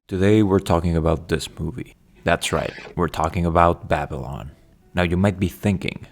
Today we're talking about this movie. That's right, we're talking about Babylon. Now you might be thinking,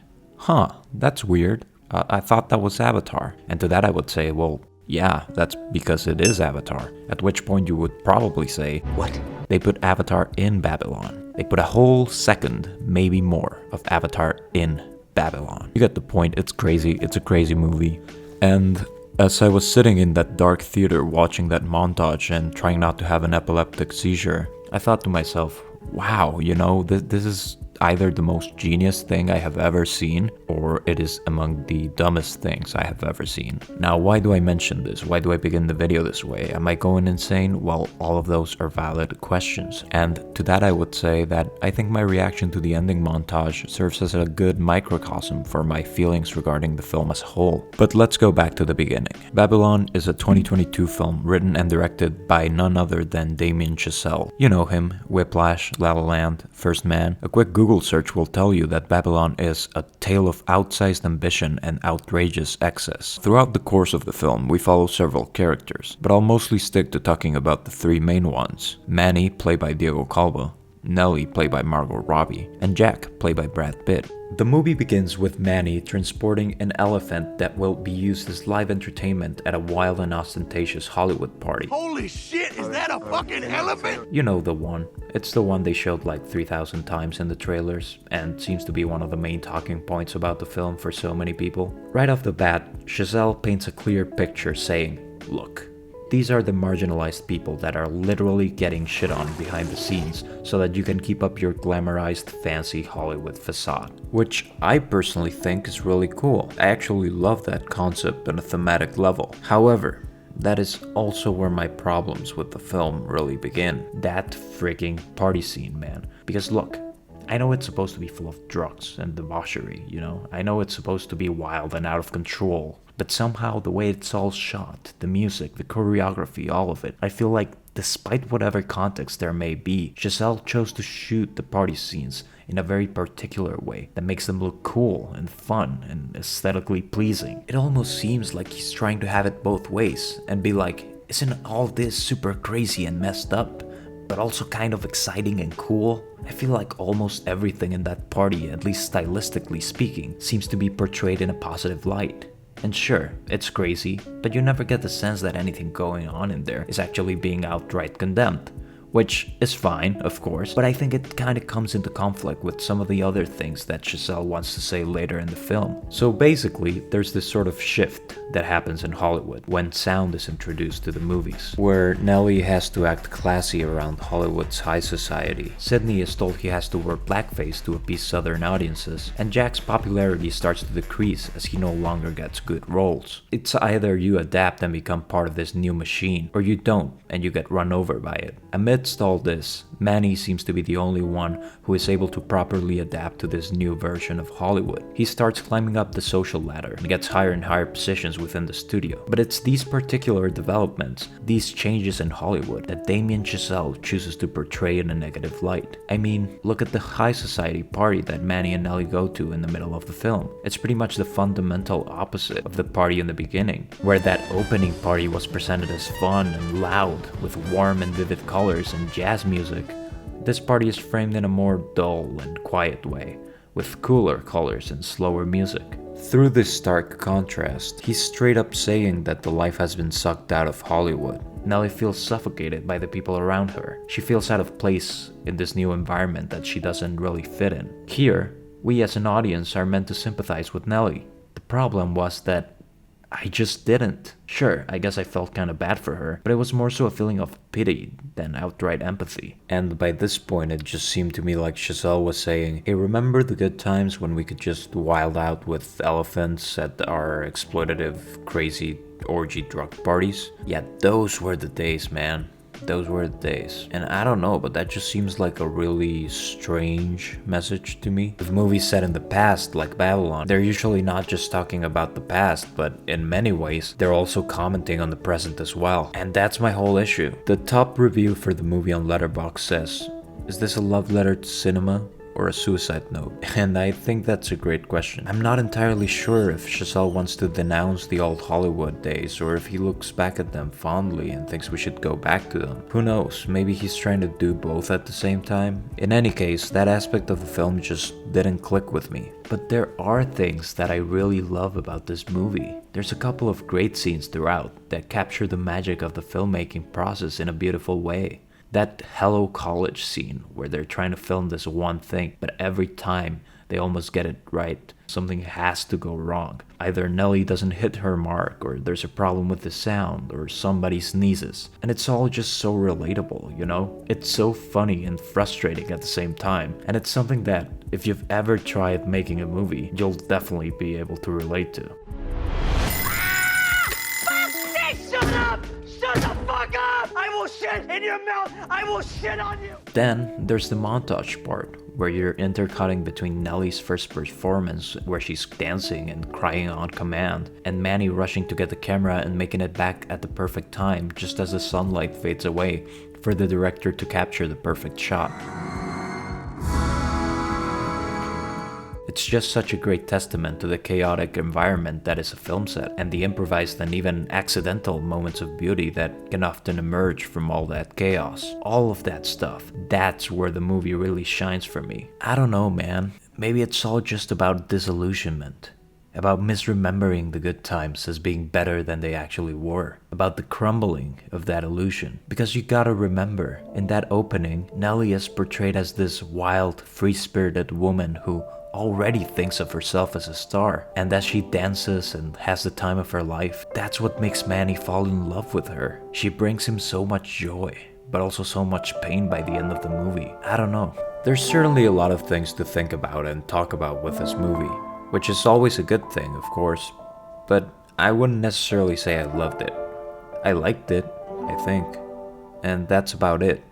that's weird. I thought that was Avatar. And to that I would say, well, yeah, that's because it is Avatar. At which point you would probably say, what? They put Avatar in Babylon. They put a whole second, maybe more, of Avatar in Babylon. You get the point, it's crazy, it's a crazy movie. And as I was sitting in that dark theater watching that montage and trying not to have an epileptic seizure, I thought to myself, wow, this is either the most genius thing I have ever seen, or it is among the dumbest things I have ever seen. Now, why do I mention this? Why do I begin the video this way? Am I going insane? Well, all of those are valid questions. And to that I would say that I think my reaction to the ending montage serves as a good microcosm for my feelings regarding the film as a whole. But let's go back to the beginning. Babylon is a 2022 film written and directed by none other than Damien Chazelle. You know him, Whiplash, La La Land, First Man. A quick Google search will tell you that Babylon is a tale of outsized ambition and outrageous excess. Throughout the course of the film, we follow several characters, but I'll mostly stick to talking about the three main ones. Manny, played by Diego Calva, Nellie, played by Margot Robbie, and Jack, played by Brad Pitt. The movie begins with Manny transporting an elephant that will be used as live entertainment at a wild and ostentatious Hollywood party. Holy shit, is that a fucking elephant? You know the one. It's the one they showed like 3,000 times in the trailers, and seems to be one of the main talking points about the film for so many people. Right off the bat, Chazelle paints a clear picture saying, look, these are the marginalized people that are literally getting shit on behind the scenes so that you can keep up your glamorized fancy Hollywood facade. Which I personally think is really cool. I actually love that concept on a thematic level. However, that is also where my problems with the film really begin. That freaking party scene, man. Because look, I know it's supposed to be full of drugs and debauchery, I know it's supposed to be wild and out of control. But somehow the way it's all shot, the music, the choreography, all of it, I feel like despite whatever context there may be, Chazelle chose to shoot the party scenes in a very particular way that makes them look cool and fun and aesthetically pleasing. It almost seems like he's trying to have it both ways and be like, isn't all this super crazy and messed up, but also kind of exciting and cool? I feel like almost everything in that party, at least stylistically speaking, seems to be portrayed in a positive light. And sure, it's crazy, but you never get the sense that anything going on in there is actually being outright condemned. Which is fine, of course, but I think it kinda comes into conflict with some of the other things that Chazelle wants to say later in the film. So basically, there's this sort of shift that happens in Hollywood when sound is introduced to the movies, where Nellie has to act classy around Hollywood's high society, Sidney is told he has to wear blackface to appease southern audiences, and Jack's popularity starts to decrease as he no longer gets good roles. It's either you adapt and become part of this new machine, or you don't and you get run over by it. Amidst all this, Manny seems to be the only one who is able to properly adapt to this new version of Hollywood. He starts climbing up the social ladder and gets higher and higher positions within the studio. But it's these particular developments, these changes in Hollywood, that Damien Chazelle chooses to portray in a negative light. I mean, look at the high society party that Manny and Nellie go to in the middle of the film. It's pretty much the fundamental opposite of the party in the beginning, where that opening party was presented as fun and loud, with warm and vivid colors and jazz music. This party is framed in a more dull and quiet way, with cooler colors and slower music. Through this stark contrast, he's straight up saying that the life has been sucked out of Hollywood. Nellie feels suffocated by the people around her. She feels out of place in this new environment that she doesn't really fit in. Here, we as an audience are meant to sympathize with Nellie. The problem was that I just didn't. Sure, I guess I felt kinda bad for her, but it was more so a feeling of pity than outright empathy. And by this point, it just seemed to me like Chazelle was saying, hey, remember the good times when we could just wild out with elephants at our exploitative, crazy orgy drug parties? Yeah, those were the days, man. Those were the days. And I don't know, but that just seems like a really strange message to me. With movies set in the past, like Babylon, they're usually not just talking about the past, but in many ways, they're also commenting on the present as well. And that's my whole issue. The top review for the movie on Letterboxd says, is this a love letter to cinema? or a suicide note? And I think that's a great question. I'm not entirely sure if Chazelle wants to denounce the old Hollywood days or if he looks back at them fondly and thinks we should go back to them. Who knows, maybe he's trying to do both at the same time. In any case, that aspect of the film just didn't click with me. But there are things that I really love about this movie. There's a couple of great scenes throughout that capture the magic of the filmmaking process in a beautiful way. That Hello College scene where they're trying to film this one thing, but every time they almost get it right, something has to go wrong. Either Nellie doesn't hit her mark, or there's a problem with the sound, or somebody sneezes. And it's all just so relatable, you know? It's so funny and frustrating at the same time. And it's something that, if you've ever tried making a movie, you'll definitely be able to relate to. Shut up! Shut the fuck up! I will shit in your mouth! I will shit on you! Then there's the montage part, where you're intercutting between Nellie's first performance, where she's dancing and crying on command, and Manny rushing to get the camera and making it back at the perfect time, just as the sunlight fades away, for the director to capture the perfect shot. It's just such a great testament to the chaotic environment that is a film set, and the improvised and even accidental moments of beauty that can often emerge from all that chaos. All of that stuff, that's where the movie really shines for me. I don't know, man. Maybe it's all just about disillusionment. About misremembering the good times as being better than they actually were. About the crumbling of that illusion. Because you gotta remember, in that opening, Nellie is portrayed as this wild, free-spirited woman who already thinks of herself as a star, and as she dances and has the time of her life, that's what makes Manny fall in love with her. She brings him so much joy, but also so much pain by the end of the movie. I don't know. There's certainly a lot of things to think about and talk about with this movie, which is always a good thing, of course, but I wouldn't necessarily say I loved it. I liked it, I think, and that's about it.